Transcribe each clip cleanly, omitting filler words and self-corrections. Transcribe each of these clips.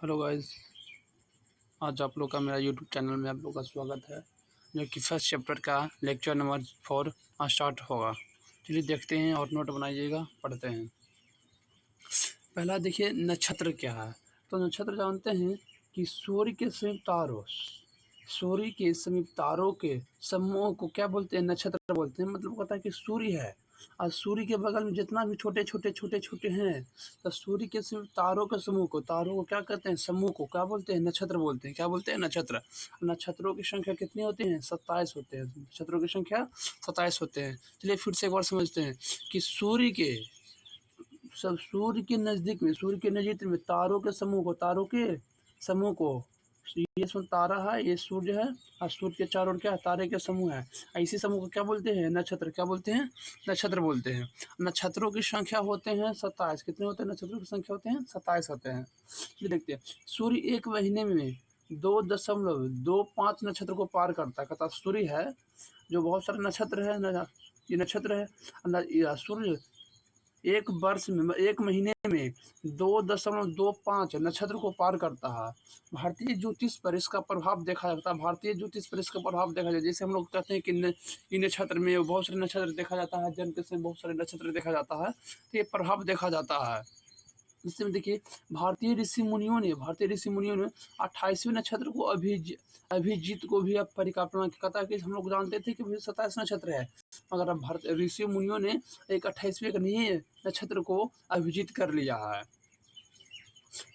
Hello guys, आज आप लोग का मेरा यूट्यूब चैनल में आप लोग का स्वागत है, जो कि फर्स्ट चैप्टर का लेक्चर नंबर 4 स्टार्ट होगा। चलिए देखते हैं और नोट बनाइएगा, पढ़ते हैं। पहला देखिए, नक्षत्र क्या है। तो नक्षत्र जानते हैं कि सूर्य के समीप तारों के समूह को क्या बोलते हैं, नक्षत्र बोलते हैं। मतलब कहता है कि सूर्य है और सूर्य के बगल में जितना भी छोटे छोटे हैं, तो सूर्य के सिर्फ तारों के समूह को, तारों को क्या कहते हैं, समूह को क्या बोलते हैं, नक्षत्र बोलते हैं। क्या बोलते हैं, नक्षत्र। नक्षत्रों की संख्या कितनी होती है, 27 होते हैं। नक्षत्रों की संख्या 27 होते हैं। चलिए फिर से एक बार समझते हैं कि सूर्य के नज़दीक में तारों के समूह को ये इसमें तारा है, ये सूर्य है और सूर्य के चारों ओर क्या है, तारे के समूह है। इसी समूह को क्या बोलते हैं, नक्षत्र। क्या बोलते हैं, नक्षत्र बोलते हैं। नक्षत्रों की संख्या होते हैं 27। कितने होते हैं, नक्षत्रों की संख्या होते हैं 27 होते हैं। ये देखते हैं, सूर्य एक महीने में 2.25 नक्षत्र को पार करता है। कहता सूर्य है जो बहुत सारे नक्षत्र है, ये नक्षत्र है। सूर्य एक महीने में 2.25 नक्षत्र को पार करता है। भारतीय ज्योतिष पर इसका प्रभाव देखा जाता है। भारतीय ज्योतिष पर इसका प्रभाव देखा जाता है। जैसे हम लोग कहते हैं कि इन नक्षत्र में बहुत सारे नक्षत्र देखा जाता है, जन्म से बहुत सारे नक्षत्र देखा जाता है, तो ये प्रभाव देखा जाता है। इसमें देखिए, भारतीय ऋषि मुनियों ने 28वें नक्षत्र को अभिजीत को भी अब परिकल्पना कहता है कि हम लोग जानते थे कि 27 नक्षत्र है, मगर अब भारत ऋषि मुनियों ने एक 28वें नए नक्षत्र को अभिजीत कर लिया है।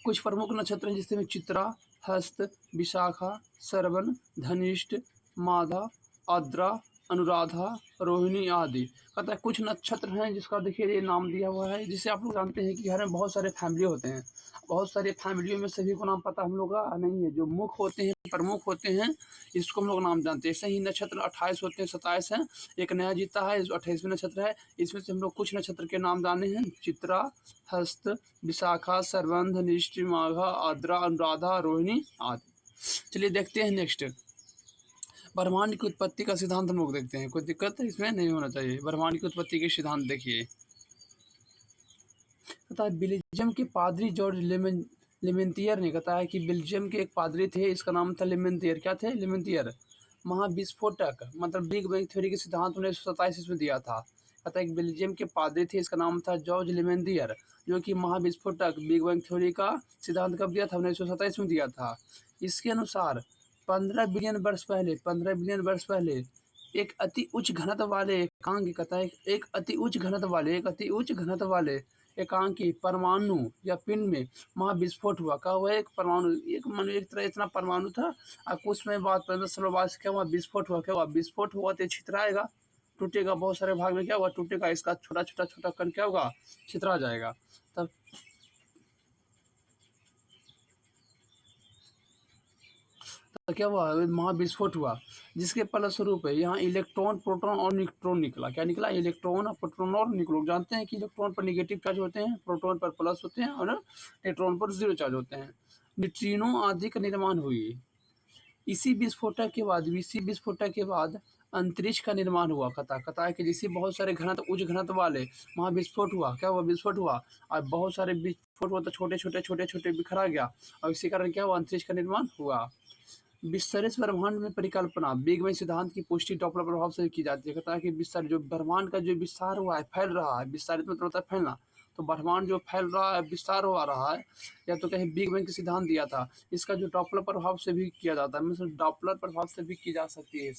कुछ प्रमुख नक्षत्र हैं जिसमें चित्रा, हस्त, विशाखा, श्रवण, धनिष्ठ, माघा, आद्रा, अनुराधा, रोहिणी आदि। कहता है कुछ नक्षत्र हैं जिसका देखिए ये नाम दिया हुआ है। जिसे आप लोग जानते हैं कि घर में बहुत सारे फैमिली होते हैं, बहुत सारे फैमिलियों में सभी को नाम पता हम लोग का नहीं है। जो मुख्य होते हैं, प्रमुख होते हैं, इसको हम लोग नाम जानते हैं। ऐसे ही नक्षत्र 28 होते हैं, 27 हैं। एक नया जीता है, 28वें नक्षत्र है। इसमें से हम लोग कुछ नक्षत्र के नाम जाने हैं, चित्रा, हस्त, विशाखा, श्रवण, धनिष्ठ, माघा, आद्रा, अनुराधा, रोहिणी आदि। चलिए देखते हैं नेक्स्ट, ब्रह्मांड की उत्पत्ति का सिद्धांत हम लोग देखते हैं। कोई दिक्कत है इसमें नहीं होना चाहिए। ब्रह्मांड की उत्पत्ति के सिद्धांत देखिए। कहता है बेल्जियम के पादरी जॉर्ज लेमेंतियर ने, कहता है कि बेल्जियम के एक पादरी थे, इसका नाम था लेमेंतियर। क्या थे, लेमेंतियर। महाविस्फोटक मतलब बिग बैंग थ्योरी के सिद्धांत 1927 इसमें दिया था। कहता है कि बेल्जियम के पादरी थे, इसका नाम था जॉर्ज लेमेंतियर, जो कि महाविस्फोटक बिग बैंग थ्योरी का सिद्धांत कब दिया था, 1927 में दिया था। इसके अनुसार 15 बिलियन वर्ष पहले एक अति उच्च घनत्व वाले एकांक, कहता है एक अति उच्च घनत्व वाले एकांकी परमाणु या पिंड में महाविस्फोट हुआ। क्या हुआ, एक परमाणु, एक तरह इतना परमाणु था और कुछ समय बाद 15 सालों बाद क्या हुआ, विस्फोट हुआ। क्या हुआ, विस्फोट हुआ तो छितराएगा, टूटेगा, बहुत सारे भाग में क्या हुआ, टूटेगा। इसका छोटा कण क्या होगा, छितरा जाएगा। तब तो क्या हुआ, महाविस्फोट हुआ, जिसके फलस्वरूप यहाँ इलेक्ट्रॉन, प्रोटॉन और न्यूट्रॉन निकला। क्या निकला, इलेक्ट्रॉन, प्रोटॉन और न्यूट्रॉन। जानते हैं कि इलेक्ट्रॉन पर नेगेटिव चार्ज होते हैं, प्रोटॉन पर प्लस होते हैं और न्यूट्रॉन पर 0 चार्ज होते हैं। न्यूट्रिनो आदि का निर्माण हुई। इसी विस्फोटक के बाद अंतरिक्ष का निर्माण हुआ। कथा है कि जिससे बहुत सारे उच्च घनत्व वाले महाविस्फोट हुआ। क्या हुआ, विस्फोट हुआ और बहुत सारे विस्फोट हुआ तो छोटे बिखरा गया, और इसी कारण क्या हुआ, अंतरिक्ष का निर्माण हुआ। विस्तरित ब्रह्मांड में परिकल्पना बिग बैंग सिद्धांत की पुष्टि डॉपलर प्रभाव से की जाती है। कहता है कि विस्तार, जो ब्रह्मांड का जो विस्तार हुआ है, फैल रहा है, विस्तारित मतलब होता है फैलना, तो ब्रह्मांड जो फैल रहा है, विस्तार हो रहा है, या तो कहीं बिग बैंग का सिद्धांत दिया था, इसका जो डॉपलर प्रभाव से भी किया जाता है, मतलब डॉपलर प्रभाव से भी की जा सकती है।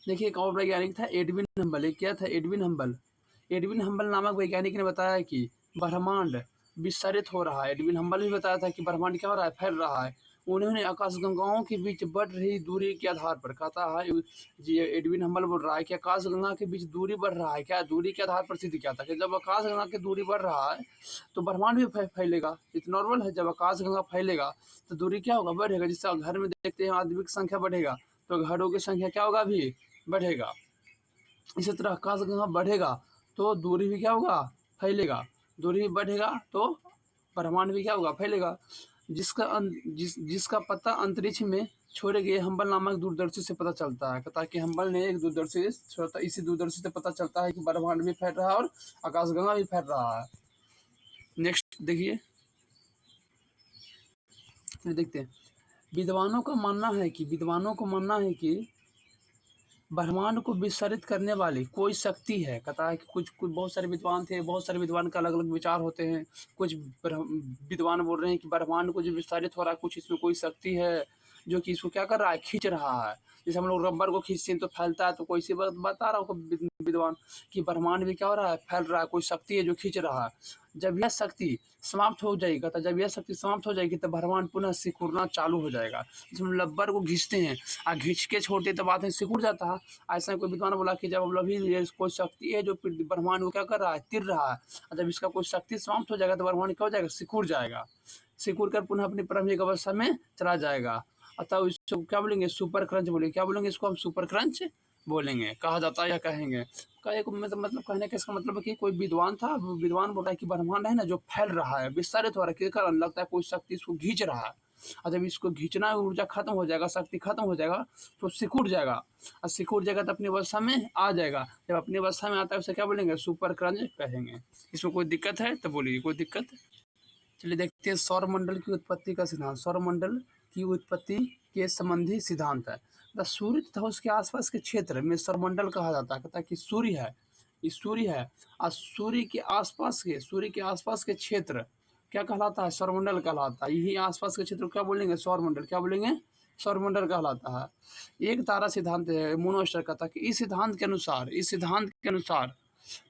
देखिए एक और वैज्ञानिक था, एडविन हम्बल। एक क्या था, एडविन हम्बल नामक वैज्ञानिक ने बताया कि ब्रह्मांड विस्तारित हो रहा है। एडविन हम्बल भी बताया था कि ब्रह्मांड क्या हो रहा है, फैल रहा है। उन्होंने आकाशगंगाओं के बीच बढ़ रही दूरी के आधार पर, कहता है जी, एडविन हम्बल बोल रहा है कि आकाशगंगा के बीच दूरी बढ़ रहा है। क्या दूरी के आधार पर सिद्ध किया था कि जब आकाशगंगा की दूरी बढ़ रहा है तो ब्रह्मांड भी फैलेगा। इतना नॉर्मल है, जब आकाशगंगा फैलेगा तो दूरी क्या होगा, बढ़ेगा। जिससे घर में देखते हैं आदमी की संख्या बढ़ेगा तो घरों की संख्या क्या होगा, भी बढ़ेगा। इसी तरह आकाशगंगा बढ़ेगा तो दूरी भी क्या होगा, फैलेगा। दूरी भी बढ़ेगा तो ब्रह्मांड भी क्या होगा, फैलेगा। जिसका पता अंतरिक्ष में छोड़े गए हम्बल नामक दूरदर्शी से पता चलता है। कहता है कि हम्बल ने एक दूरदर्शी छोड़ा, इसी दूरदर्शी से पता चलता है कि ब्रह्मांड भी फैल रहा है और आकाशगंगा भी फैल रहा है। नेक्स्ट देखिए, चलिए देखते हैं। विद्वानों का मानना है कि ब्रह्मांड को विस्तारित करने वाली कोई शक्ति है। कहता है कि कुछ कुछ बहुत सारे विद्वान थे, बहुत सारे विद्वान का अलग अलग विचार होते हैं। कुछ विद्वान बोल रहे हैं कि ब्रह्मांड को जो विस्तारित हो रहा है, कुछ इसमें कोई शक्ति है जो कि इसको क्या कर रहा है, खींच रहा है। जैसे हम लोग रबर को खींचते हैं तो फैलता है, तो कोई सी बता रहा हो विद्वान कि ब्रह्मांड में क्या हो रहा है, फैल रहा है, कोई शक्ति है जो खींच रहा है। जब यह शक्ति समाप्त हो जाएगी, कहता जब यह शक्ति समाप्त हो जाएगी तो ब्रह्मांड पुनः सिकुड़ना चालू हो जाएगा। जैसे हम रबर को घींचते हैं और घींच के छोड़ते तो बाद में सिकुड़ जाता है। ऐसा कोई विद्वान बोला कि जब अभी ये कोई शक्ति है जो ब्रह्मांड को क्या कर रहा है, तिर रहा है, और जब इसका कोई शक्ति समाप्त हो जाएगा तो ब्रह्मांड क्या हो जाएगा, सिकुड़ जाएगा। सिकुड़ कर पुनः अपनी प्रारंभिक अवस्था में चला जाएगा। अतः इसको क्या बोलेंगे, सुपर क्रंच बोलेंगे। क्या बोलेंगे इसको हम, सुपर क्रंच बोलेंगे, कहा जाता है या कहेंगे। मतलब कहने का इसका मतलब है कि कोई विद्वान था, विद्वान बोल रहा है कि ब्रह्मांड है ना जो फैल रहा है, विस्तारित हो रहा है, किस कारण लगता है कोई शक्ति इसको खींच रहा है। और जब इसको खींचना ऊर्जा खत्म हो जाएगा, शक्ति खत्म हो जाएगा तो सिकुड़ जाएगा, और सिकुड़ जाएगा तो अपनी अवस्था में आ जाएगा। जब अपनी अवस्था में आता है उसे क्या बोलेंगे, सुपर क्रंच कहेंगे। इसमें कोई दिक्कत है तो बोलिए, कोई दिक्कत। चलिए देखते हैं सौरमंडल की उत्पत्ति का सिद्धांत। सौरमंडल की उत्पत्ति के संबंधी सिद्धांत है। सूर्य तथा उसके आसपास के क्षेत्र में सौरमंडल कहा जाता है। कहता है कि सूर्य है, ये सूर्य है, और सूर्य के आसपास के क्षेत्र क्या कहलाता है, सौरमंडल कहलाता है। यही आसपास के क्षेत्र क्या बोलेंगे, सौरमंडल। क्या बोलेंगे, सौरमंडल कहलाता है। एक तारा सिद्धांत है मोनोस्टर का था कि इस सिद्धांत के अनुसार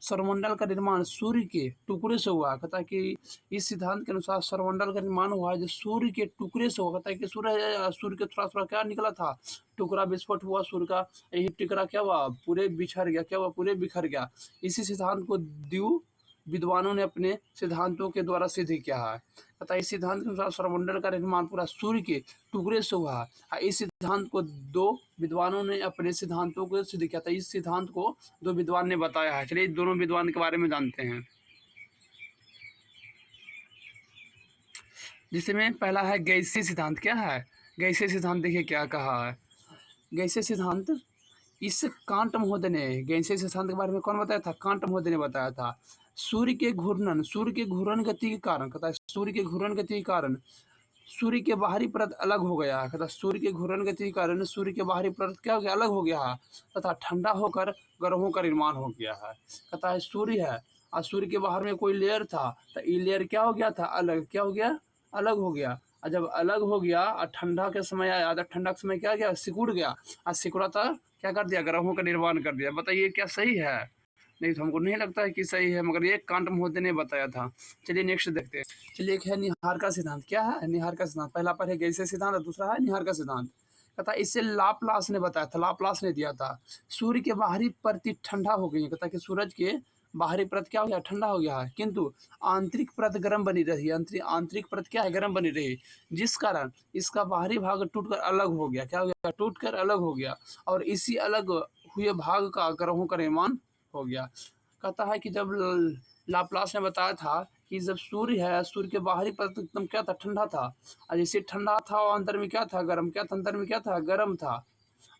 सौरमंडल का निर्माण सूर्य के टुकड़े से हुआ। कहता है कि इस सिद्धांत के अनुसार सौरमंडल का निर्माण हुआ है जो सूर्य के टुकड़े से हुआ। कहता है कि सूर्य के थोड़ा थोड़ा क्या निकला था, टुकड़ा विस्फोट हुआ सूर्य का, यही टुकड़ा क्या हुआ, पूरे बिछड़ गया, क्या हुआ, पूरे बिखर गया। इसी सिद्धांत को द्यू विद्वानों ने अपने सिद्धांतों के द्वारा सिद्ध किया है। तथा इस सिद्धांत के अनुसार सौरमंडल का निर्माण पूरा सूर्य के टुकड़े से हुआ है। इस सिद्धांत को दो विद्वानों ने अपने सिद्धांतों को सिद्ध किया था। इस सिद्धांत को दो विद्वान ने बताया है। चलिए दोनों विद्वान के बारे में जानते हैं। जिसमें पहला है गैसीय सिद्धांत। क्या है गैसीय सिद्धांत, देखिए क्या कहा है गैसीय सिद्धांत। इस कांट महोदय ने गैसीय सिद्धांत के बारे में कौन बताया था, कांट महोदय ने बताया था। सूर्य के घूर्णन गति के कारण, कहता है सूर्य के घूर्णन गति के कारण सूर्य के बाहरी परत अलग हो गया है। कहता सूर्य के घूर्णन गति के कारण सूर्य के बाहरी परत क्या हो गया, अलग हो गया है, तथा ठंडा होकर ग्रहों का निर्माण हो गया है। कहता है सूर्य है और सूर्य के बाहर में कोई लेयर था, तो ये लेयर क्या हो गया था, अलग, क्या हो गया, अलग हो गया। और जब अलग हो गया और ठंडा के समय आया, तो ठंडा के समय क्या गया, सिकुड़ गया, और सिकुड़ा था क्या कर दिया, ग्रहों का निर्माण कर दिया। बताइए क्या सही है, नहीं तो हमको नहीं लगता है कि सही है, मगर ये कांट महोदय ने बताया था। चलिए नेक्स्ट देखते हैं। चलिए एक है निहार का सिद्धांत। क्या है निहार का सिद्धांत, पहला पर है गैसीय सिद्धांत और दूसरा है निहार का सिद्धांत। कहता इससे लाप्लास ने बताया था, लाप्लास ने दिया था। सूर्य के बाहरी परत ठंडा हो गई है। कहता कि सूरज के बाहरी परत क्या हो गया, ठंडा हो गया है, किंतु आंतरिक परत गर्म बनी रही। आंतरिक परत क्या है, गर्म बनी रही, जिस कारण इसका बाहरी भाग टूटकर अलग हो गया। क्या हो गया, टूटकर अलग हो गया, और इसी अलग हुए भाग का ग्रहों का निर्माण हो गया। कहता है कि जब लाप्लास ने बताया था कि जब सूर्य है, सूर्य के बाहरी परत एकदम क्या था, ठंडा था, और जैसे ठंडा था और अंदर में क्या था, गर्म, क्या था, अंदर में क्या था, गर्म था।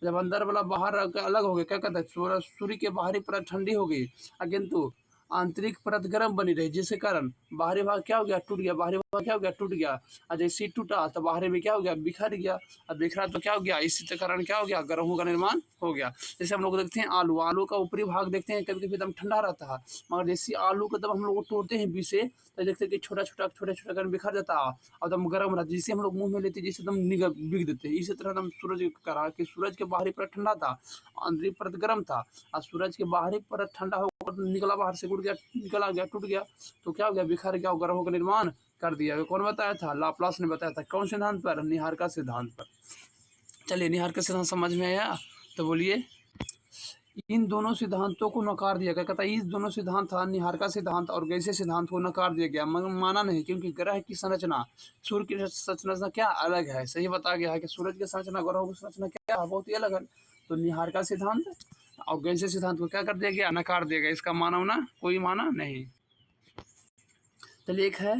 जब अंदर वाला बाहर अलग हो गया, क्या कहता है, सूर्य के बाहरी परत ठंडी हो गई, किंतु आंतरिक परत गर्म बनी रही, जिसके कारण बाहरी भाग क्या हो गया, टूट गया, बाहरी भाग क्या हो गया, टूट गया, और जैसे टूटा तो बाहरी में क्या हो गया, बिखर गया, और बिखरा तो क्या हो गया, इसी कारण क्या हो गया, ग्रहों का निर्माण हो गया। जैसे हम लोग देखते हैं आलू का ऊपरी भाग देखते हैं कभी कभी एकदम ठंडा रहता है, मगर जैसे आलू को जब हम लोग तोड़ते हैं बीच से, तो देखते हैं कि छोटा छोटा बिखर जाता है, और एकदम गर्म रहता है, जिसे हम लोग मुंह में लेते हैं जिसे एकदम बिक देते हैं। इसी तरह हम सूरज कहा कि सूरज के बाहरी परत ठंडा था, आंतरिक परत गर्म था, और सूरज के बाहरी परत ठंडा होकर निकला बाहर से, उड़ गया, निकला गया, टूट गया, तो क्या हो गया, बिखर गया, ग्रहों का निर्माण कर दिया। कौन बताया था, लाप्लास ने बताया था। कौन सिद्धांत पर, निहार का सिद्धांत पर। चलिए निहार का सिद्धांत समझ में आया तो बोलिए। इन दोनों सिद्धांतों को नकार दिया गया। कहता है इस दोनों सिद्धांत था, निहार का सिद्धांत और गैसीय सिद्धांत को नकार दिया गया, मगर माना नहीं, क्योंकि ग्रह की संरचना सूर्य की संरचना क्या अलग है। सही बताया गया है कि सूरज की संरचना, ग्रहों की संरचना क्या है, बहुत ही अलग है। तो निहार का सिद्धांत और गैसीय सिद्धांत को क्या कर दिया गया, नकार दिया गया, इसका माना होना कोई माना नहीं। चलिए एक है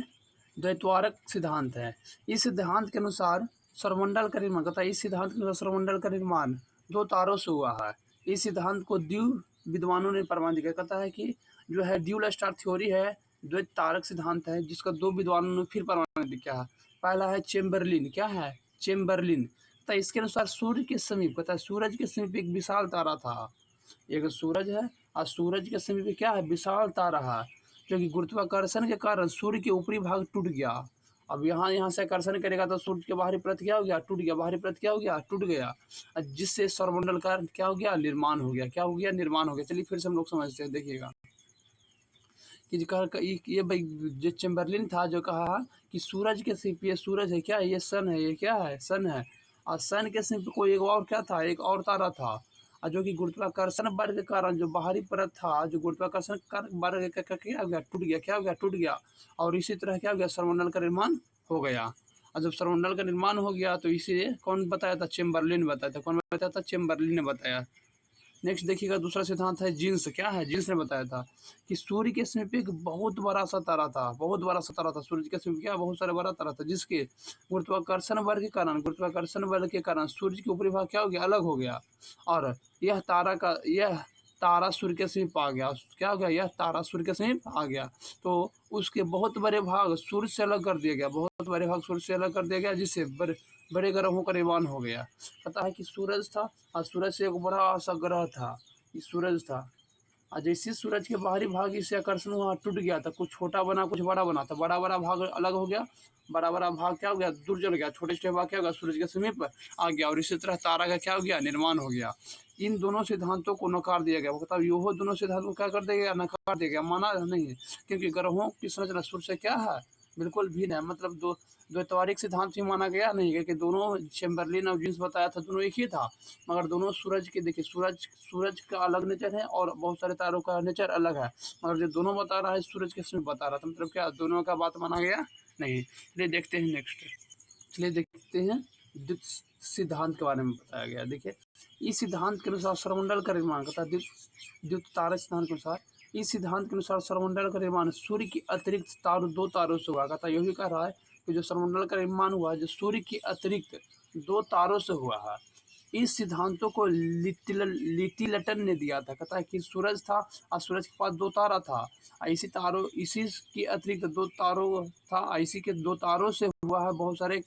द्वैतवारक सिद्धांत है। इस सिद्धांत के अनुसार सौरमंडल का निर्माण, कहता है इस सिद्धांत के अनुसार सौरमंडल का निर्माण दो तारों से हुआ है। इस सिद्धांत को द्विव विद्वानों ने प्रमाणित किया। कहता है कि जो है ड्यूल स्टार थ्योरी है, द्वैत तारक सिद्धांत है, जिसका दो विद्वानों ने फिर प्रमाणित किया है। पहला है चेम्बरलिन, क्या है चेम्बरलिन। तो इसके अनुसार सूर्य के समीप, कहता है सूरज के समीप एक विशाल तारा था। एक सूरज है और सूरज के समीप क्या है, विशाल तारा है, जो कि गुरुत्वाकर्षण के कारण सूर्य के ऊपरी भाग टूट गया। अब यहाँ से आकर्षण करेगा तो सूर्य के बाहरी परत क्या हो गया, टूट गया, बाहरी परत क्या हो गया, टूट गया, जिससे सौरमंडल का क्या हो गया, निर्माण हो गया, क्या हो गया, निर्माण हो गया। चलिए फिर से हम लोग समझते हैं, देखिएगा कि ये भाई जो चेम्बरलिन था जो कहा कि सूरज के सिर्फ ये सूरज है, क्या है ये सन है, ये क्या है सन है, और सन के सिर्फ कोई एक और क्या था, एक और तारा था, और जो कि गुरुत्वाकर्षण बल के कारण जो बाहरी परत था, जो गुरुत्वाकर्षण बल का क्या हो गया, टूट गया, क्या हो गया, टूट गया। और इसी तरह क्या हो गया, सौरमंडल का निर्माण हो गया। और जब सौरमंडल का निर्माण हो गया तो इसीलिए कौन बताया था, चेम्बरलिन बताया था। कौन बताया था, चेम्बरलिन ने बताया। नेक्स्ट देखिएगा दूसरा सिद्धांत है जीन्स, क्या है जीन्स ने बताया था कि सूर्य के समीप एक बहुत बड़ा सा तारा था, बहुत बड़ा सा तारा था, सूर्य के समीप क्या बहुत सारा बड़ा तारा था, जिसके गुरुत्वाकर्षण बल के कारण, गुरुत्वाकर्षण बल के कारण सूर्य के ऊपरी भाग क्या हो गया, अलग हो गया, और यह तारा सूर्य के समीप आ गया। क्या हो गया, यह तारा सूर्य के समीप आ गया, तो उसके बहुत बड़े भाग सूर्य से अलग कर दिया गया, बहुत बड़े भाग सूर्य से अलग कर दिया गया, जिससे बड़े ग्रहों का निर्माण हो गया। पता है कि सूरज था और सूरज से एक बड़ा सा ग्रह था, ये सूरज था, और जैसे सूरज के बाहरी भाग से आकर्षण हुआ, टूट गया था, कुछ छोटा बना कुछ बड़ा बना, तो बड़ा बड़ा भाग अलग हो गया, बड़ा बड़ा भाग क्या हो गया, दूर चल गया, छोटे छोटे भाग क्या हो गया, सूरज के समीप आ गया, और इसी तरह तारा का क्या हो गया, निर्माण हो गया। इन दोनों सिद्धांतों को नकार दिया गया, मतलब यो दोनों सिद्धांतों को क्या कर दिया गया, नकार दिया गया, माना नहीं है, क्योंकि ग्रहों की संरचना सूर्य से क्या है, बिल्कुल भिन्न है। मतलब द्वैतवारिक सिद्धांत ही माना गया नहीं, क्योंकि दोनों चेम्बरलिन और जीन्स बताया था दोनों एक ही था, मगर दोनों सूरज के, देखिए सूरज का अलग नेचर है और बहुत सारे तारों का नेचर अलग है, मगर जो दोनों बता रहा है सूरज के समीप बता रहा था, मतलब क्या दोनों का बात माना गया नहीं। चलिए देखते हैं नेक्स्ट, चलिए देखते हैं द्युत सिद्धांत के बारे में बताया गया। देखिए इस सिद्धांत के अनुसार सौरमंडल का निर्माण करता है, द्युत तारा सिद्धांत के अनुसार, इस सिद्धांत के अनुसार सौरमंडल का निर्माण सूर्य के अतिरिक्त दो तारों से हुआ। कहता यही कह रहा है कि जो सौरमंडल का निर्माण हुआ है जो सूर्य के अतिरिक्त दो तारों से हुआ है। इस सिद्धांतों को लिटिलटन ने दिया था। कहता है कि सूरज था और सूरज के पास दो तारा था, इसी के अतिरिक्त दो तारों था, इसी के दो तारों से हुआ है बहुत सारे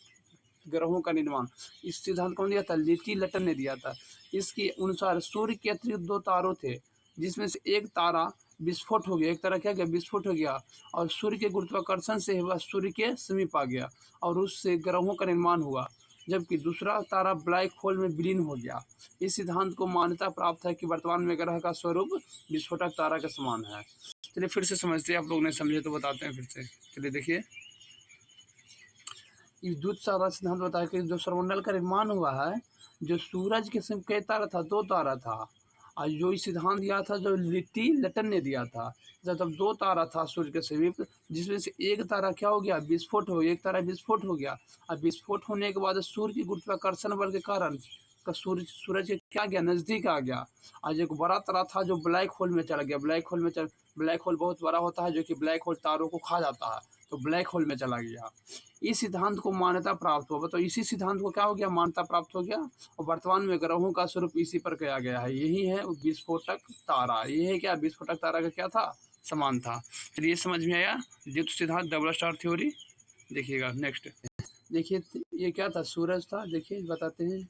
ग्रहों का निर्माण। इस सिद्धांत कौन दिया था, लिटिलटन ने दिया था। इसके अनुसार सूर्य के अतिरिक्त दो तारों थे, जिसमें से एक तारा विस्फोट हो गया, एक तारा क्या गया, विस्फोट हो गया, और सूर्य के गुरुत्वाकर्षण से वह सूर्य के समीप आ गया और उससे ग्रहों का निर्माण हुआ, जबकि दूसरा तारा ब्लैक होल में विलीन हो गया। इस सिद्धांत को मान्यता प्राप्त है कि वर्तमान में ग्रह का स्वरूप विस्फोटक तारा के समान है। चलिए फिर से समझते हैं, आप लोगों ने समझे तो बताते हैं फिर से। चलिए देखिए इस द्युत तारा सिद्धांत बताया कि जो सौरमंडल का निर्माण हुआ है, जो सूरज के समीप कई तारा था, दो तारा था, और जो इस सिद्धांत दिया था जो लिटिलटन ने दिया था, जब दो तारा था सूर्य के समीप, जिसमें से एक तारा क्या हो गया, विस्फोट हो गया, एक तारा विस्फोट हो गया, और विस्फोट होने के बाद सूर्य की गुरुत्वाकर्षण बल के कारण सूरज के क्या गया, नज़दीक आ गया, आज एक बड़ा तारा था जो ब्लैक होल में चला गया, ब्लैक होल बहुत बड़ा होता है, जो कि ब्लैक होल तारों को खा जाता है, तो ब्लैक होल में चला गया। इस सिद्धांत को मान्यता प्राप्त हुआ, तो इसी सिद्धांत को क्या हो गया, मान्यता प्राप्त हो गया, और वर्तमान में ग्रहों का स्वरूप इसी पर किया गया है। यही है विस्फोटक तारा, ये है क्या, विस्फोटक तारा का क्या था, समान था। चलिए समझ में आया द्युत सिद्धांत, डबल स्टार थ्योरी। देखिएगा नेक्स्ट, देखिए ये क्या था, सूरज था, देखिए बताते हैं,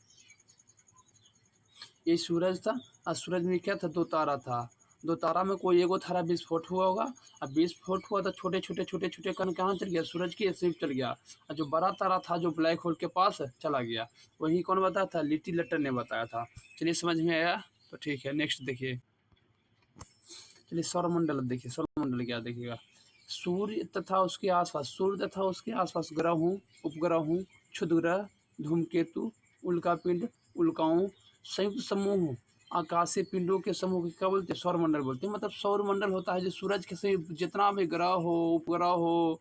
ये सूरज था और सूरज में क्या था, दो तारा था, दो तारा में कोई एगो तारा विस्फोट हुआ होगा, अब विस्फोट हुआ तो छोटे छोटे कण कहाँ चल गया, सूरज की समीप चल गया, और जो बड़ा तारा था जो ब्लैक होल के पास चला गया। वही कौन बताया था, लिटिलटन ने बताया था। चलिए समझ में आया, तो ठीक है नेक्स्ट देखिए। चलिए सौरमंडल देखिए, सौरमंडल क्या देखिएगा, सूर्य तथा उसके आसपास ग्रहों, उपग्रहों, क्षुद्रग्रह, धूमकेतु, उल्कापिंड, उल्काओं, संयुक्त समूह, आकाशीय पिंडों के समूह को क्या बोलते हैं, सौरमंडल बोलते हैं। मतलब सौरमंडल होता है जो सूरज के समीप जितना भी ग्रह हो, उपग्रह हो,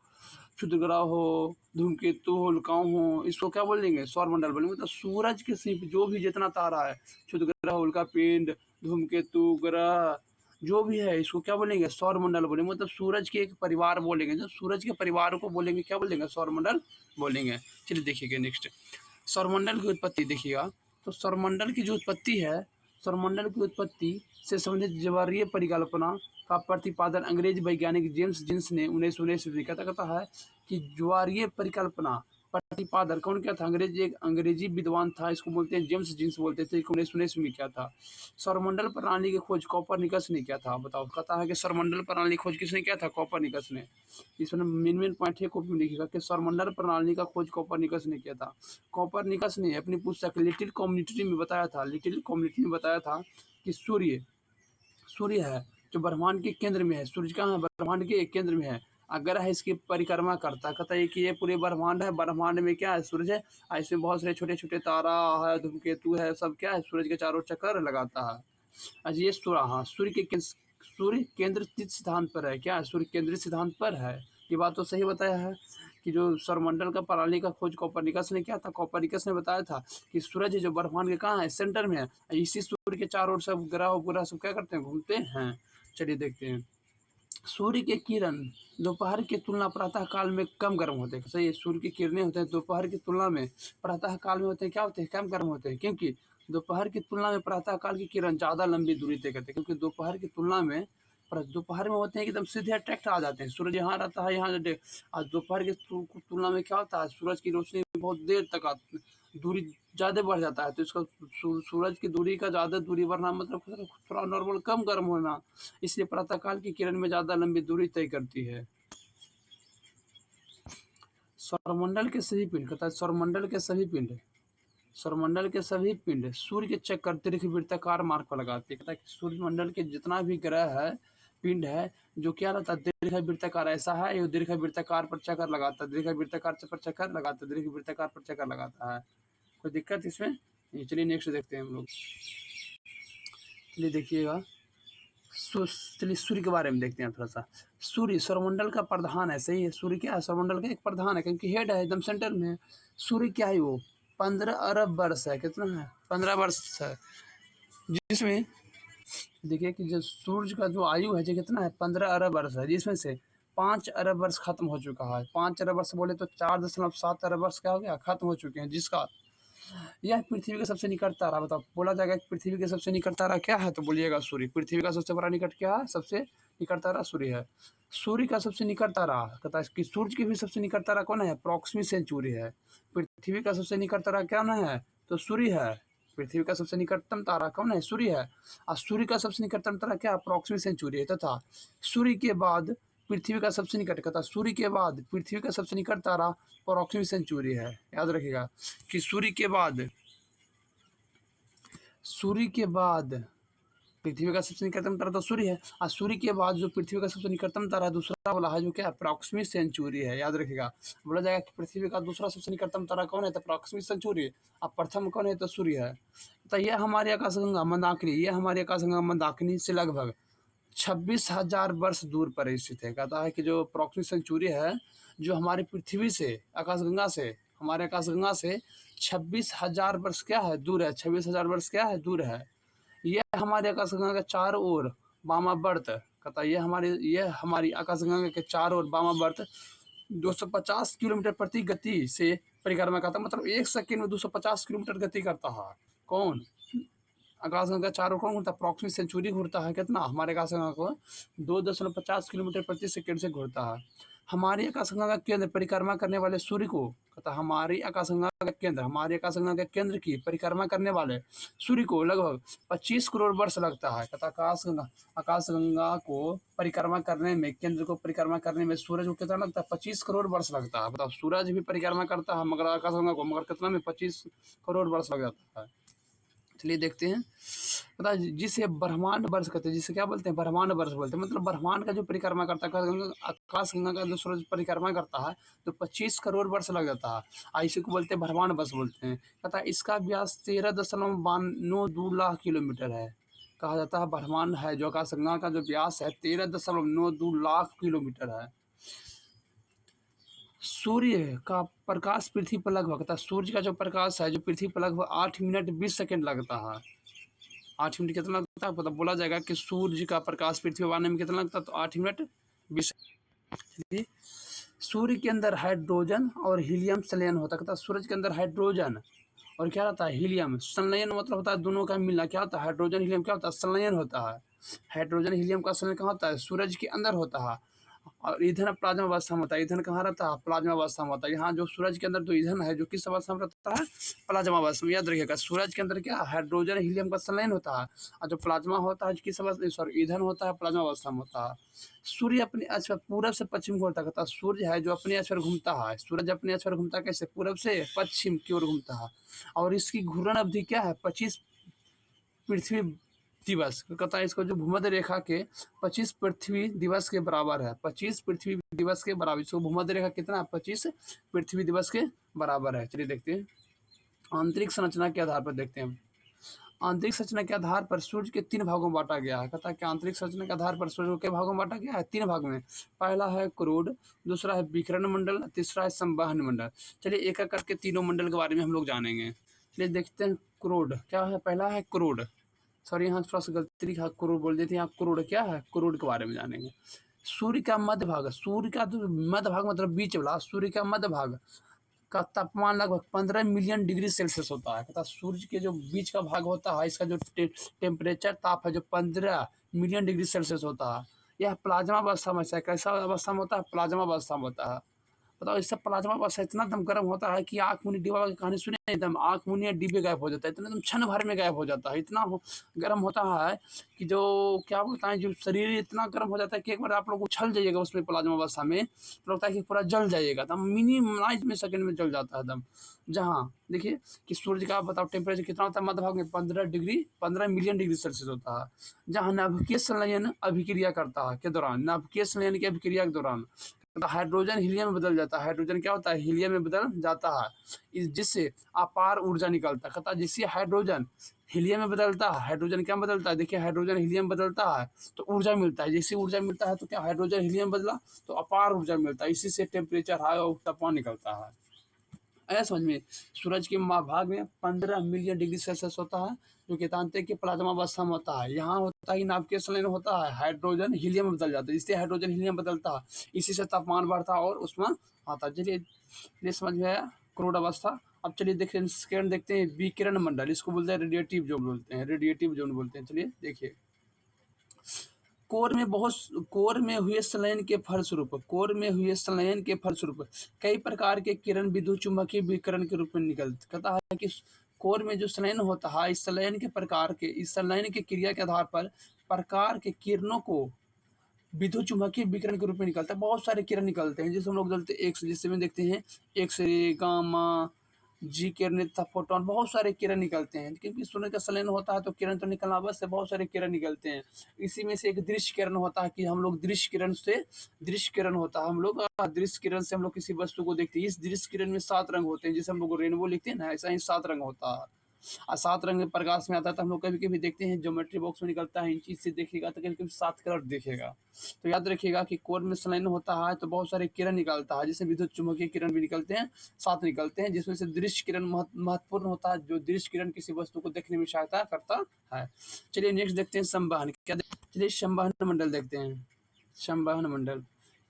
क्षुद्रग्रह हो, धूमकेतु हो, उल्काओं हो, इसको क्या बोलेंगे, सौरमंडल बोलेंगे। मतलब सूरज के समीप जो भी जितना तारा है, क्षुद्रग्रह, उल्कापिंड, धूमकेतु, ग्रह, जो भी है, इसको क्या बोलेंगे, सौरमंडल बोलेंगे। मतलब सूरज के एक परिवार बोलेंगे, जो सूरज के परिवार को बोलेंगे, क्या बोलेंगे, सौरमंडल बोलेंगे। चलिए देखिएगा नेक्स्ट, सौरमंडल की उत्पत्ति देखिएगा। तो सौरमंडल की जो उत्पत्ति है, सौरमंडल की उत्पत्ति से संबंधित ज्वारीय परिकल्पना का प्रतिपादन अंग्रेज वैज्ञानिक जेम्स जीन्स ने 1919 में कहता है कि ज्वारीय परिकल्पना प्रतिपादन कौन क्या था? एक अंग्रेजी विद्वान था, इसको बोलते हैं जेम्स जीन्स बोलते थे, 1919 में क्या था? सौरमंडल प्रणाली की खोज कॉपरनिकस ने किया था। बताओ, कहता है कि सौरमंडल प्रणाली की खोज किसने किया था? कॉपरनिकस ने। इसमें मेन पॉइंट है, कॉपी में लिखिएगा कि सौरमंडल प्रणाली का खोज कॉपरनिकस ने किया था। कॉपरनिकस ने अपनी पुस्तक लिटिल कम्युनिटी में बताया था, लिटिल कम्युनिटी में बताया था कि सूर्य है जो ब्रह्मांड के केंद्र में है। सूर्य कहाँ है? ब्रह्मांड के केंद्र में है। ग्रह इसकी परिक्रमा करता है। कहता है कि ये पूरे ब्रह्मांड है, ब्रह्मांड में क्या है? सूरज है। ऐसे बहुत सारे छोटे छोटे तारा है, धूमकेतु है, सब क्या है? सूरज के चारों चक्कर लगाता है। अच्छा, ये हाँ, सूर्य केंद्र सिद्धांत पर है। क्या है? सूर्य केंद्रित सिद्धांत पर है। ये बात तो सही बताया है कि जो सौरमंडल का प्रणाली का खोज कॉपरनिकस ने किया था। कॉपरनिकस ने बताया था कि सूरज जो ब्रह्मांड के कहाँ है? सेंटर में है। इसी सूर्य के चारों ओर सब ग्रह उपग्रह सब क्या करते हैं? घूमते हैं। चलिए देखते हैं। सूर्य के किरण दोपहर की तुलना प्रातः काल में कम गर्म होते हैं। सही है, सूर्य की किरणें होते हैं दोपहर की तुलना में प्रातः काल में होते हैं, क्या होते हैं? कम गर्म होते हैं। क्योंकि दोपहर की तुलना में प्रातः काल की किरण ज़्यादा लंबी दूरी तय करते हैं। क्योंकि दोपहर की तुलना में दोपहर में होते हैं कि एकदम सीधे अट्रैक्ट आ जाते हैं। सूरज यहाँ रहता है, यहाँ आज दोपहर की तुलना में क्या होता है? सूरज की रोशनी बहुत देर तक दूरी ज़्यादा बढ़ जाता है। तो इसका सूरज की दूरी का ज़्यादा दूरी बढ़ना मतलब थोड़ा नॉर्मल कम गर्म होना, इसलिए प्रातःकाल की किरण में ज़्यादा लंबी दूरी तय करती है। सौरमंडल के सभी पिंड, कहता है सौरमंडल के सभी पिंड सूर्य के चक्कर दीर्घवृत्ताकार मार्ग पर लगाते हैं। कहता है कि सूर्यमंडल के जितना भी ग्रह है, पिंड है, जो क्या रहता है? दीर्घवृत्ताकार ऐसा है, ये दीर्घवृत्ताकार पर चक्कर लगाता है, दीर्घवृत्ताकार पर चक्कर लगाता है, दीर्घवृत्ताकार पर चक्कर लगाता है। कोई दिक्कत इसमें? चलिए नेक्स्ट देखते हैं हम लोग। चलिए देखिएगा, चलिए सूर्य के बारे में देखते हैं थोड़ा सा। सूर्य सौरमंडल का प्रधान है। सही है, सूर्य क्या है? सौरमंडल का एक प्रधान है, क्योंकि हेड है, एकदम सेंटर में है। सूर्य क्या है? वो 15 अरब वर्ष है। कितना है? 15 वर्ष है। जिसमें देखिए कि जो सूर्य का जो आयु है जो कितना है? 15 अरब वर्ष है, जिसमें से 5 अरब वर्ष खत्म हो चुका है। 5 अरब वर्ष बोले तो 4.7 अरब वर्ष क्या हो गया? खत्म हो चुके हैं। जिसका यह पृथ्वी का सबसे निकट तारा। बताओ, बोला जाएगा कि पृथ्वी के सबसे निकट तारा क्या है? तो बोलिएगा सूर्य। पृथ्वी का सबसे बड़ा निकट क्या है? सबसे निकट तारा सूर्य है। सूर्य का सबसे निकट तारा, कहता है कि सूर्य की भी सबसे निकट तारा कौन है? प्रॉक्सिमी सेंचुरी है। पृथ्वी का सबसे निकट तारा क्या ना है? तो सूर्य है। पृथ्वी का सबसे निकटतम तारा कौन है? सूर्य है। और सूर्य का सबसे निकटतम तारा क्या? प्रॉक्सिमी सेंचुरी है। तथा सूर्य के बाद पृथ्वी का सबसे निकट, कहता सूर्य के बाद पृथ्वी का सबसे निकट तारा प्रॉक्सिमी सेंचुरी है। याद रखिएगा कि सूर्य के बाद पृथ्वी का सबसे निकटतम तारा तो सूर्य है, और सूर्य के बाद जो पृथ्वी का सबसे निकटतम तारा है दूसरा वाला है, जो क्या है? प्रॉक्सिमी सेंचुरी है। याद रखिएगा, बोला जाएगा कि पृथ्वी का दूसरा सबसे निकटतम तारा कौन है? तो प्रॉक्सिमी सेंचुरी। और प्रथम कौन है? तो सूर्य है। तो यह हमारी आकाशगंगा मंदाकिनी से लगभग 26,000 वर्ष दूर पर स्थित है। कहता है कि जो प्रॉक्सिमी सेंचुरी है, जो हमारी पृथ्वी से हमारे आकाशगंगा से 26,000 वर्ष क्या है? दूर है। 26,000 वर्ष क्या है? दूर है। यह हमारे आकाशगंगा के चारों ओर वामावर्त, कहता है यह हमारी आकाशगंगा के चारों ओर वामावर्त 250 किलोमीटर प्रति गति से परिक्रमा करता है। मतलब 1 सेकेंड में 250 किलोमीटर गति करता है। कौन? आकाशगंगा चारों कौन घूरता है? प्रॉक्सिमी सेंचुरी घूरता है। कितना? हमारे आकाशगंगा को 2.50 किलोमीटर प्रति सेकेंड से घूरता है। हमारी आकाशगंगा का केंद्र परिक्रमा करने वाले सूर्य को, कहता हमारी आकाशगंगा के केंद्र की परिक्रमा करने वाले सूर्य को लगभग 25 करोड़ वर्ष लगता है। कहता आकाशगंगा को परिक्रमा करने में, केंद्र को परिक्रमा करने में सूरज को कितना लगता है? 25 करोड़ वर्ष लगता है। बताओ, सूरज भी परिक्रमा करता है मगर आकाशगंगा को, मगर कितना में? 25 करोड़ वर्ष लग जाता है। चलिए देखते हैं। पता जिसे ब्रह्मांड वर्ष कहते हैं, जिसे क्या बोलते हैं? ब्रह्मांड वर्ष बोलते हैं। मतलब ब्रह्मांड का जो परिक्रमा करता है, आकाशगंगा का जो सूरज परिक्रमा करता है तो 25 करोड़ वर्ष लग जाता है। इसी को बोलते हैं ब्रह्मांड वर्ष बोलते हैं। कहता है इसका व्यास 13.92 लाख किलोमीटर है। कहा जाता है ब्रह्मांड है जो आकाशगंगा का जो व्यास है 13.92 लाख किलोमीटर है। सूर्य का प्रकाश पृथ्वी पर लगभग, था सूर्य का जो प्रकाश है जो पृथ्वी पर लगभग 8 मिनट 20 सेकेंड लगता है। 8 मिनट कितना लगता है? मतलब बोला जाएगा कि सूर्य का प्रकाश पृथ्वी पर आने में कितना लगता है? तो 8 मिनट 20 सेकेंड। सूर्य के अंदर हाइड्रोजन और हीलियम संलयन होता है। सूरज के अंदर हाइड्रोजन और क्या रहता है? हीलियम। संलयन मतलब होता है दोनों का मिलना। क्या होता है? हाइड्रोजन हीलियम क्या होता है? संलयन होता है। हाइड्रोजन हीलियम का संलयन कहाँ होता है? सूरज के अंदर होता है। और ईंधन प्लाज्मा अवस्था में होता है। ईंधन कहाँ रहता है? प्लाज्मा अवस्था में होता है। यहाँ जो सूरज के अंदर जो ईंधन है जो किस अवस्था में रहता है? प्लाज्मा अवस्था में। याद रखिएगा, सूरज के अंदर क्या हाइड्रोजन हीलियम का संलयन होता है, और जो प्लाज्मा होता है किस अवस्था, सॉरी, ईंधन होता है प्लाज्मा अवस्था में होता है। सूर्य अपने अक्ष पर पूरब से पश्चिम की ओर तकता है। सूर्य है जो अपने अक्ष पर घूमता है, सूरज अपने अक्ष पर घूमता है कैसे? पूरब से पश्चिम की ओर घूमता है। और इसकी घूर्णन अवधि क्या है? 25 पृथ्वी दिवस। कहता है इसको जो भूमध्य रेखा के 25 पृथ्वी दिवस के बराबर है। 25 पृथ्वी दिवस के बराबर। इसको भूमध्य रेखा कितना है? 25 पृथ्वी दिवस के बराबर है। चलिए देखते हैं आंतरिक संरचना के आधार पर देखते हैं। आंतरिक संरचना के आधार पर सूर्य के 3 भागों में बांटा गया है। कहता है कि आंतरिक संरचना के आधार पर सूर्य को कई भागों में बांटा गया है? 3 भाग में। पहला है क्रोड, दूसरा है विकिरण मंडल, तीसरा है संवहन मंडल। चलिए एक एक करके तीनों मंडल के बारे में हम लोग जानेंगे। चलिए देखते हैं क्रोड क्या है। पहला है क्रोड, सॉरी यहाँ थोड़ा सा गलती लिखा, करोड़ बोल देते हैं। यहाँ करोड़ क्या है? करोड़ के बारे में जानेंगे। सूर्य का मध्य भाग, सूर्य का जो मध्य भाग मतलब बीच वाला, सूर्य का मध्य भाग का तापमान लगभग 15 मिलियन डिग्री सेल्सियस होता है। कहता सूर्य के जो बीच का भाग होता है इसका जो टेम्परेचर ताप है जो 15 मिलियन डिग्री सेल्सियस होता है। यह प्लाज्मा अवस्था में है। कैसा अवस्था में होता है? प्लाज्मा अवस्था में होता है। बताओ इससे प्लाज्मा अवस्था इतना दम गर्म होता है कि आँख मुनि डिब्बा की कहानी सुने, एकदम आँख मुनि डिब्बे गायब हो जाता है, इतना एकदम क्षण भर में गायब हो जाता है। इतना गर्म होता है कि जो क्या बोलता है, जो शरीर इतना गर्म हो जाता है कि एक बार आप लोग उछल जाइएगा उसमें प्लाज्मा अवस्था में, तो लगता है कि पूरा जल जाइएगा। तो मिनिमाइज में सेकंड में जल जाता है एकदम। जहाँ देखिए कि सूर्य का बताओ टेम्परेचर कितना होता है? मध्य भाग में 15 मिलियन डिग्री सेल्सियस होता है। जहाँ नाभिकीय संलयन अभिक्रिया करता है के दौरान, नाभिकीय संलयन की अभिक्रिया के दौरान हाइड्रोजन हीलियम में बदल जाता है। हाइड्रोजन क्या होता है? हीलियम में बदल जाता है, जिससे अपार ऊर्जा निकलता है। कहता है जिससे हाइड्रोजन हीलियम में बदलता है, हाइड्रोजन क्या बदलता है? देखिए हाइड्रोजन हीलियम बदलता है तो ऊर्जा मिलता है। जैसे ऊर्जा मिलता है तो क्या हाइड्रोजन हीलियम बदला तो अपार ऊर्जा मिलता है। इसी से टेम्परेचर हाई और तापमान निकलता है। ऐसा समझ में। सूरज के भाग में 15 मिलियन डिग्री सेल्सियस होता है जो कि तांत्रिक की प्लाज्मा अवस्था में होता है। यहाँ होता है नाभिकीय संलयन होता है, हाइड्रोजन हीलियम में बदल जाता है, इससे हाइड्रोजन हीलियम बदलता है, इसी से तापमान बढ़ता है और उसमें आता है। चलिए समझ में आया क्रूड अवस्था। अब चलिए देखिए सेकेंड देखते हैं विकिरण मंडल। इसको बोलते हैं रेडिएटिव जोन बोलते हैं, रेडिएटिव जोन बोलते हैं। चलिए देखिए कोर में हुए संलयन के फलस्वरूप कई प्रकार के किरण विद्युत चुम्बकीय विकिरण के रूप में निकलते। कहता है कि कोर में जो संलयन होता है इस संलयन के क्रिया के आधार पर प्रकार के किरणों को विद्युत चुम्बकीय विकिरण के रूप में निकलता है। बहुत सारे किरण निकलते हैं जिसे हम लोग बोलते हैं एक्स, जिससे में देखते हैं एक्सरे, गामा, जी किरण, फोटोन, बहुत सारे किरण निकलते हैं। क्योंकि सूर्य का संलयन होता है तो किरण तो निकलना बस है, बहुत सारे किरण निकलते हैं। इसी में से एक दृश्य किरण होता है कि हम लोग दृश्य किरण होता है, हम लोग दृश्य किरण से हम लोग किसी वस्तु को देखते हैं। इस दृश्य किरण में 7 रंग होते हैं, जैसे हम लोग रेनबो लिखते हैं ना, ऐसा ही 7 रंग होता है। और 7 रंग में प्रकाश में आता है तो हम लोग कभी कभी देखते हैं ज्योमेट्री बॉक्स में निकलता है, इन चीज से देखिएगा तो कभी कभी 7 कलर दिखेगा। तो याद रखिएगा कि कोर में संलयन होता है तो बहुत सारे किरण निकलता है, जैसे विद्युत चुम्बकीय किरण भी निकलते हैं, 7 निकलते हैं, जिसमें से दृश्य किरण महत्वपूर्ण होता है, जो दृश्य किरण किसी वस्तु को देखने में सहायता करता है। चलिए नेक्स्ट देखते हैं संवहन। चलिए संवहन मंडल देखते हैं। संवहन मंडल,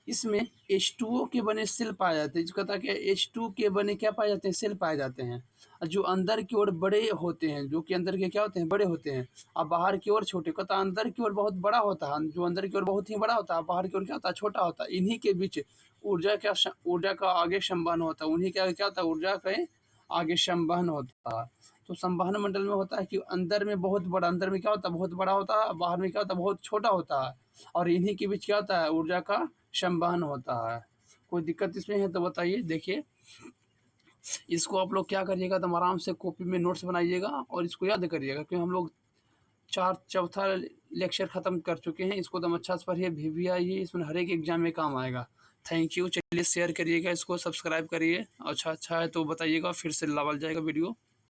इसमें H2O के बने सेल पाए जाते हैं। कहता है कि H2 के बने क्या पाए जाते हैं? सेल पाए जाते हैं, जो अंदर की ओर बड़े होते हैं, जो कि अंदर के क्या होते हैं? बड़े होते हैं, और बाहर की ओर छोटे। कहता है अंदर की ओर बहुत बड़ा होता है, जो अंदर की ओर बहुत ही बड़ा होता है, बाहर की ओर क्या होता है? छोटा होता है। इन्हीं के बीच ऊर्जा का आगे संवहन होता है। उन्हीं क्या होता है? ऊर्जा का आगे संवहन होता है। तो संवहन मंडल में होता है कि अंदर में बहुत बड़ा, अंदर में क्या होता है? बहुत बड़ा होता है, बाहर में क्या होता है? बहुत छोटा होता है, और इन्हीं के बीच क्या होता है? ऊर्जा का संवहन होता है। कोई दिक्कत इसमें है तो बताइए। देखिए इसको आप लोग क्या करिएगा तो आराम से कॉपी में नोट्स बनाइएगा और इसको याद करिएगा, क्योंकि हम लोग चौथा लेक्चर ख़त्म कर चुके हैं। इसको एकदम अच्छा से पढ़िए, भी आइए, इसमें हर एक एग्जाम में काम आएगा। Thank you. चलिए शेयर करिएगा, इसको सब्सक्राइब करिए, अच्छा है तो बताइएगा, फिर से लावल जाएगा वीडियो।